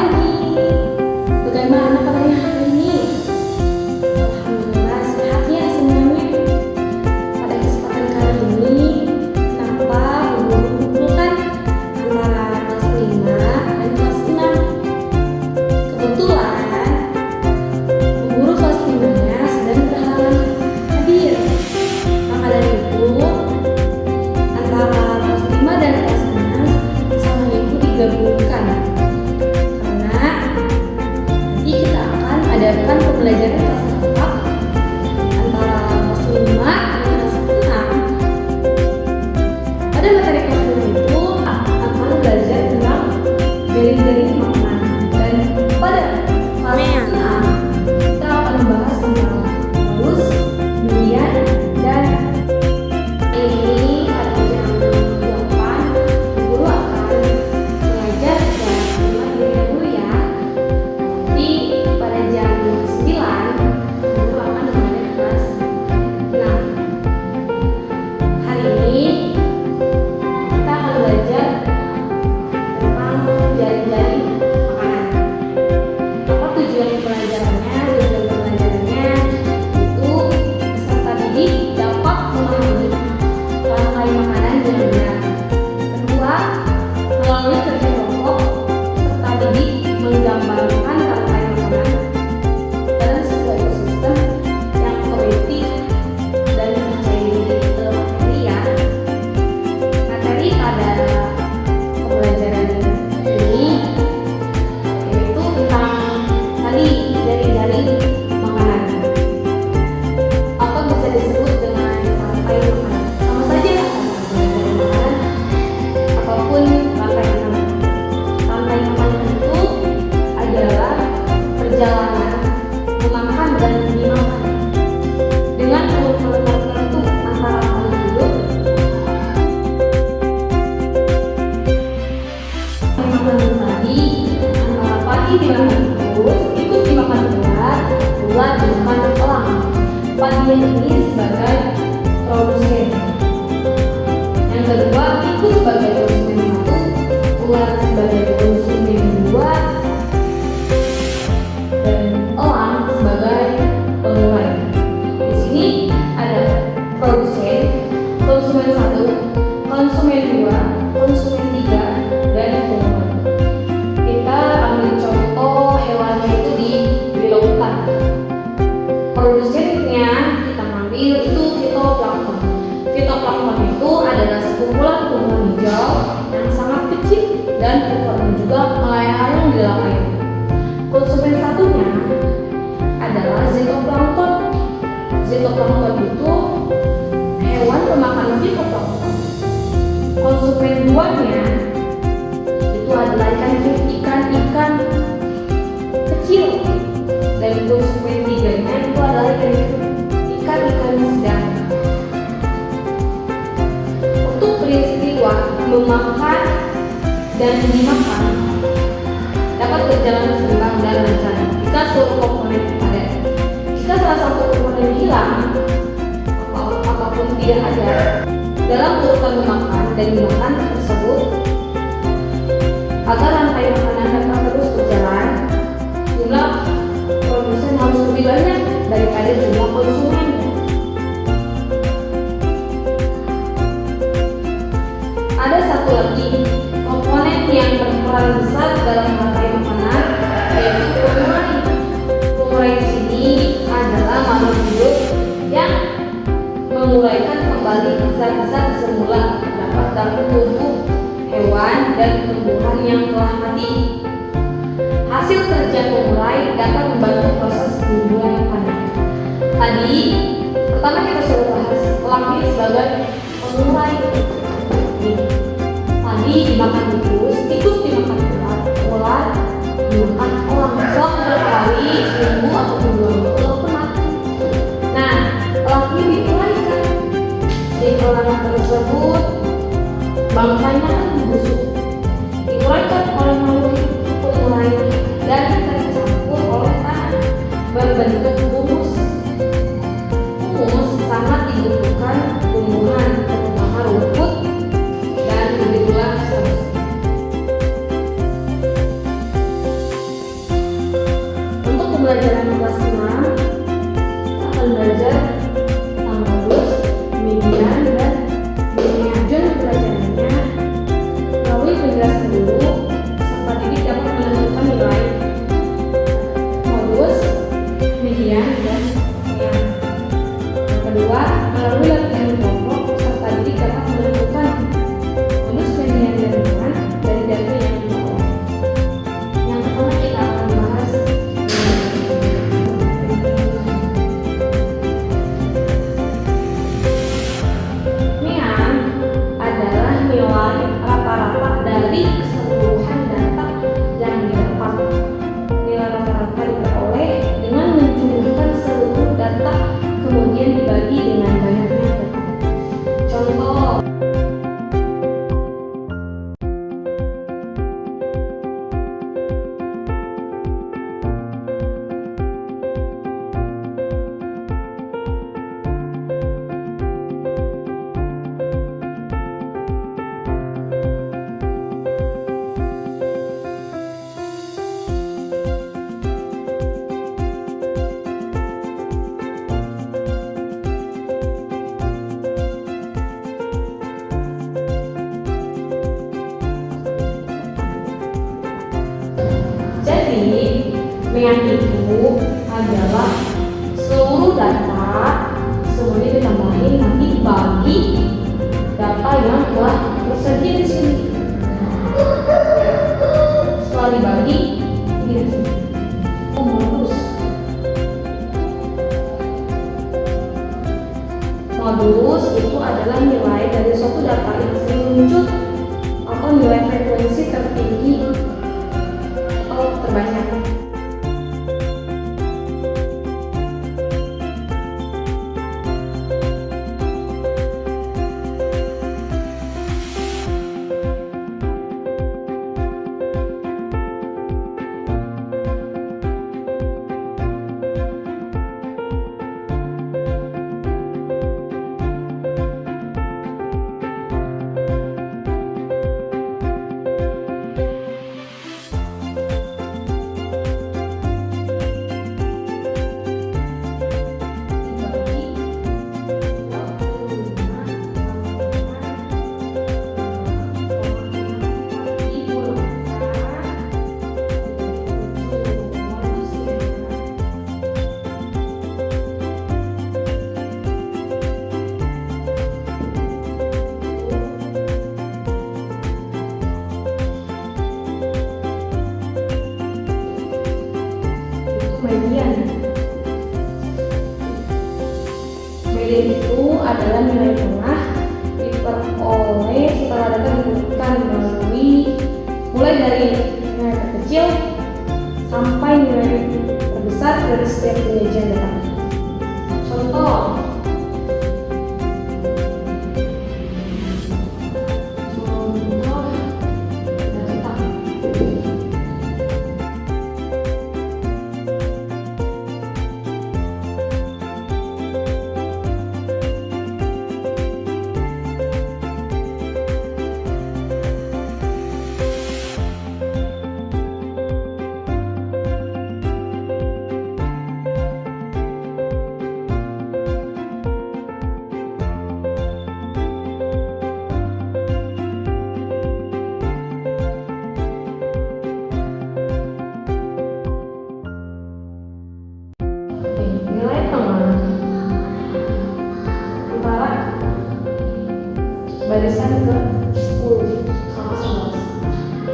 pagi. Bagaimana kabarnya hari ini? Alhamdulillah sehat ya semuanya. Pada kesempatan kali ini, kenapa mengumpulkan antara kelas 5 dan kelas 6? Kebetulan guru kelas 5-nya sedang berhalangan hadir. Maka dari itu, antara kelas 5 dan kelas 6 sama ibu digabungkan. Adakan pembelajaran kelas 4 antara kelas 5 dan kelas 6. Pada materi kelas 5 itu akan belajar tentang jaring-jaring makanan, dan pada kelas 6 kita akan membahas tentang halus, durian, dan ini pada jam 8 guru akan mengajar kelas 5 dulu ya. Nanti pada jam 9 guru akan mengajar kelas 6. Hari ini kita akan belajar tentang jaring-jaring makanan. Apa tujuan pelajarannya? Tujuan pelajarannya itu peserta didik dapat memahami rantai makanan dengan benar. Kedua, melalui kerja kelompok, peserta didik menggambarkan rantai makanan dalam sebuah ekosistem yang kooperatif dan percaya diri ke materi ya. Materi pada pembelajaran ini yaitu tentang tadi jaring-jaring makanan atau bisa disebut dengan rantai makanan. Sama saja jaring makanan ataupun rantai makanan. Rantai makanan itu adalah perjalanan memakan dan dimakan dengan urutan tertentu antara makhluk hidup. Makanan tadi antara padi dimakan terus, tikus dimakan ular, ular dimakan elang. Padi ini sebagai produsen. Yang kedua, tikus sebagai produsen 1, ular sebagai produsen 2, dan elang sebagai pengurai. Di sini ada produsen, konsumen 1, konsumen 2, konsumen 3, dan pengurai. Kita ambil contoh hewannya itu di lautan. Produsennya kita ambil itu fitoplankton. Fitoplankton itu adalah sekumpulan tumbuhan hijau yang sangat kecil dan ukurannya juga melayang di dalam air. Konsumen satunya adalah zooplankton. Zooplankton itu hewan pemakan fitoplankton. Konsumen duanya itu adalah ikan kecil, dan konsumen tiganya itu adalah ikan sedang. Untuk peristiwa memakan dan dimakan dapat berjalan seimbang dan lancar jika seluruh komponen ada. Jika salah satu komponen hilang apapun tidak ada dalam urutan memakan dan dimakan tersebut, agar rantai makanan dapat terus berjalan, jumlah produsen harus lebih banyak daripada jumlah konsumen. Ada satu lagi komponen yang berperan besar dalam rantai makanan, yaitu pengurai. Pengurai di sini adalah makhluk hidup yang menguraikan kembali zat-zat semula terdapat dalam tubuh hewan dan tumbuhan yang telah mati. Hasil kerja pengurai dapat membantu proses pembuahan makanan. Tadi pertama kita sudah bahas elang sebagai pengurai. Tadi dimakan tikus dimakan ular dimakan elang. Setelah beberapa kali seminggu ataupun 2 minggu elang pun mati. Nah, elangnya diuraikan. Dari elang tersebut bangkainya kan busuk, diuraikan oleh makhluk pengurai dan tercampur oleh tanah berbentuk humus. Humus sangat dibutuhkan tumbuhan, terutama rumput, dan begitulah seterusnya. Mean itu adalah seluruh data semuanya ditambahin nanti dibagi data yang telah tersedia di sini. Setelah dibagi ini di sini. Modulus itu adalah nilai dari suatu data yang sering muncul atau nilai frekuensi tertinggi atau terbanyak. Median itu adalah nilai tengah diperoleh setelah data dikumpulkan mulai dari nilai terkecil sampai nilai terbesar dari setiap penyajian data. Contoh, nilai tengah antara barisan ke 10 sama 11.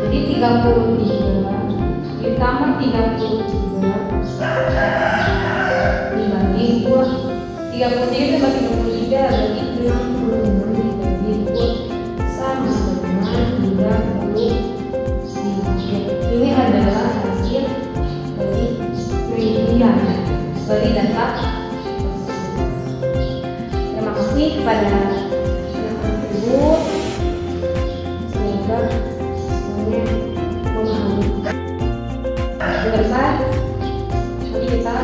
Jadi 33 ditambah 33 dibagi 2. 33 dibagi 23 berarti 66 dibagi 2 sama dengan 33. Ini adalah hasil dari penelitian dari data. Terima kasih kepada anak-anak ibu, semoga semuanya memahami. Dengarkan, nanti kita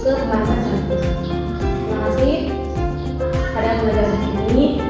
ke bahasa selanjutnya. Terima kasih pada pelajaran ini.